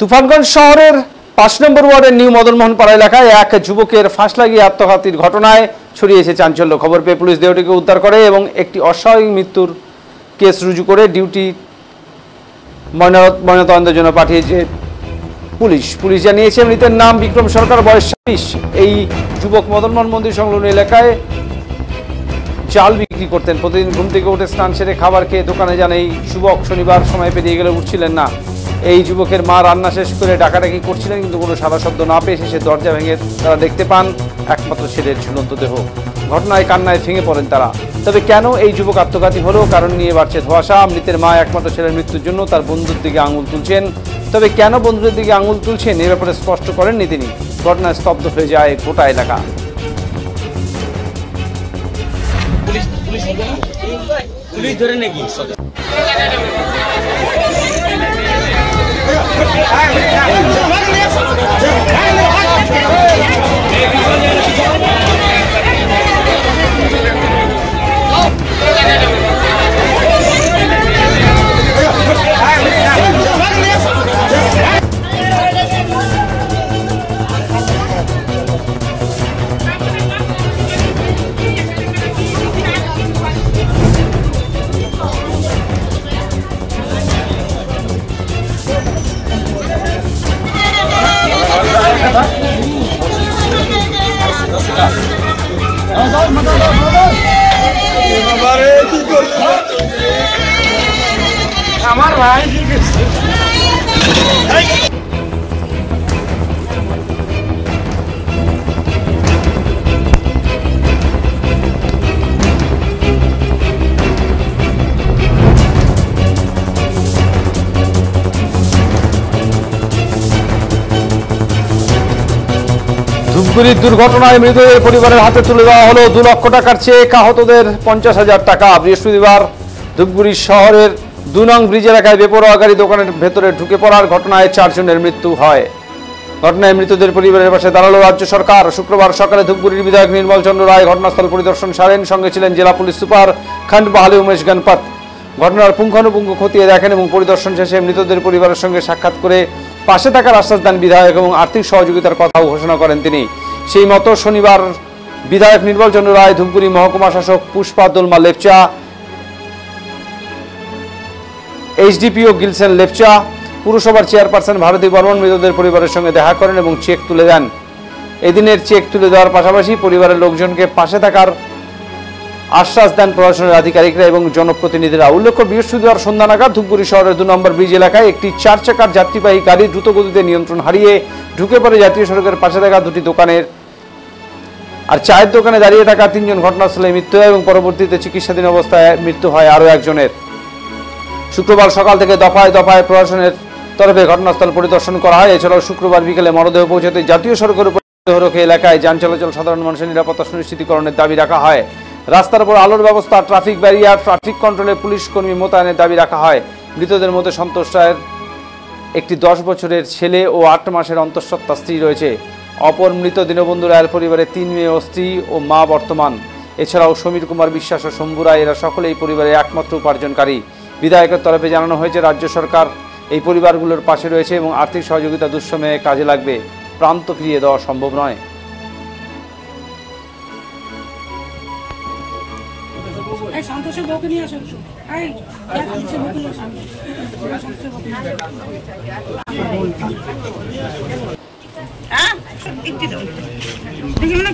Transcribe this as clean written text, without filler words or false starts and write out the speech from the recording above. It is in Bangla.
তুফানগঞ্জ শহরের ৫ নম্বর ওয়ার্ডের নিউ মদনমোহন পাড়া এলাকায় এক যুবকের ফাঁস লাগিয়ে আত্মঘাতীর ঘটনায় ছড়িয়েছে চাঞ্চল্য। খবর পেয়ে পুলিশ দেহটিকে উদ্ধার করে এবং একটি অস্বাভাবিক মৃত্যুর কেস রুজু করে ডিউটি ময়নাতদন্তের জন্য পাঠিয়েছে পুলিশ জানিয়েছে মৃতের নাম বিক্রম সরকার, বয়স ২৬। এই যুবক মদনমোহন মন্দির সংলগ্ন এলাকায় চাল বিক্রি করতেন। প্রতিদিন ঘুম থেকে উঠে স্নান সেরে খাবার খেয়ে দোকানে যান এই যুবক। শনিবার সময় পেরিয়ে গেলে উঠছিলেন না। এই যুবকের মা রান্না শেষ করে ডাকাডাকি করছিলেন, কিন্তু কোনো সারা শব্দ না পেয়ে শেষে দরজা ভেঙে তারা দেখতে পান একমাত্র ছেলের ঝুলন্ত দেহ। ঘটনায় কান্নায় ভেঙে পড়েন তারা। তবে কেন এই যুবক আত্মঘাতী হলো, কারণ নিয়ে বাড়ছে ধোঁয়াশা। মৃতের মা একমাত্র ছেলের মৃত্যুর জন্য তার বন্ধুর দিকে আঙুল তুলছেন। তবে কেন বন্ধুদের দিকে আঙুল তুলছেন এ ব্যাপারে স্পষ্ট করেননি তিনি। ঘটনায় স্তব্ধ হয়ে যায় গোটা এলাকা। পুলিশ ধরে নাকি আমার ভাই ধূপগুড়ির দুর্ঘটনায় মৃতদের পরিবারের হাতে তুলে দেওয়া হলো ২ লক্ষ টাকার চেক, আহতদের ৫০,০০০ টাকা। বৃহস্পতিবার ধূপগুড়ি শহরের ২ নং ব্রিজ এলাকায় বেপরোয়া গাড়ি দোকানের ভেতরে ঢুকে পড়ার ঘটনায় ৪ জনের মৃত্যু হয়। ঘটনায় মৃতদের পরিবারের পাশে দাঁড়ালো রাজ্য সরকার। শুক্রবার সকালে ধূপগুড়ির বিধায়ক নির্মল চন্দ্র রায় ঘটনাস্থল পরিদর্শন সারেন। সঙ্গে ছিলেন জেলা পুলিশ সুপার খন্ড বাহালি উমেশ গণপত। ঘটনার পুঙ্খানুপুঙ্খ খতিয়ে দেখেন এবং পরিদর্শন শেষে মৃতদের পরিবারের সঙ্গে সাক্ষাৎ করে পাশে থাকার আশ্বাস দেন বিধায়ক এবং আর্থিক সহযোগিতার কথাও ঘোষণা করেন তিনি। সেই মতো শনিবার বিধায়ক নির্মল চন্দ্র রায়, ধূপগুড়ি মহকুমা শাসক পুষ্পা দোলমা লেপচা, এইচডিপিও গিলসেন লেপচা, পুরসভার চেয়ারপারসন ভারতী বর্মন মৃতদের পরিবারের সঙ্গে দেখা করেন এবং চেক তুলে দেন। এদিনের চেক তুলে দেওয়ার পাশাপাশি পরিবারের লোকজনকে পাশে থাকার আশ্বাস দেন প্রশাসনের আধিকারিকরা এবং জনপ্রতিনিধিরা। উল্লেখ্য, বৃহস্পতিবার সন্ধ্যা নাগাদ ধূপগুড়ি শহরের ২ নম্বর ব্রিজ এলাকায় একটি ৪ চাকার যাত্রীবাহী গাড়ি দ্রুতগতিতে নিয়ন্ত্রণ হারিয়ে ঢুকে পড়ে জাতীয় সড়কের পাশে থাকা ২টি দোকানের আর চায়ের দোকানে দাঁড়িয়ে থাকা ৩ জন ঘটনাস্থলে মৃত্যু হয় এবং পরবর্তীতে চিকিৎসাধীন অবস্থায় মৃত্যু হয় আরও একজনের। শুক্রবার সকাল থেকে দফায় দফায় প্রশাসনের তরফে ঘটনাস্থল পরিদর্শন করা হয়। এছাড়াও শুক্রবার বিকেলে মরদেহ পৌঁছাতে জাতীয় সড়কের উপর রোকে এলাকায় যান চলাচল সাধারণ মানুষের নিরাপত্তা সুনিশ্চিতকরণের দাবি রাখা হয়। রাস্তার উপর আলোর ব্যবস্থা, ট্রাফিক ব্যারিয়ার, ট্রাফিক কন্ট্রোলে পুলিশ কর্মী মোতায়েনের দাবি রাখা হয়। মৃতদের মধ্যে সন্তোষ রায়ের একটি ১০ বছরের ছেলে ও ৮ মাসের অন্তঃসত্ত্বা স্ত্রী রয়েছে। অপর মৃত দীনবন্ধু রায়ের পরিবারে ৩ মেয়ে ও স্ত্রী ও মা বর্তমান। এছাড়াও সমীর কুমার বিশ্বাস ও শম্ভু রায়, এরা সকলেই পরিবারের একমাত্র উপার্জনকারী। বিধায়কের তরফে জানানো হয়েছে রাজ্য সরকার এই পরিবারগুলোর পাশে রয়েছে এবং আর্থিক সহযোগিতা দুঃসময়ে কাজে লাগবে। প্রান্ত ফিরিয়ে দেওয়া সম্ভব নয়। সন্তোষের বউকে নিয়ে আসেন। সন্তোষের বউকে নিয়ে আসেন। সন্তোষের বউকে নিয়ে আসেন। দেখি মনে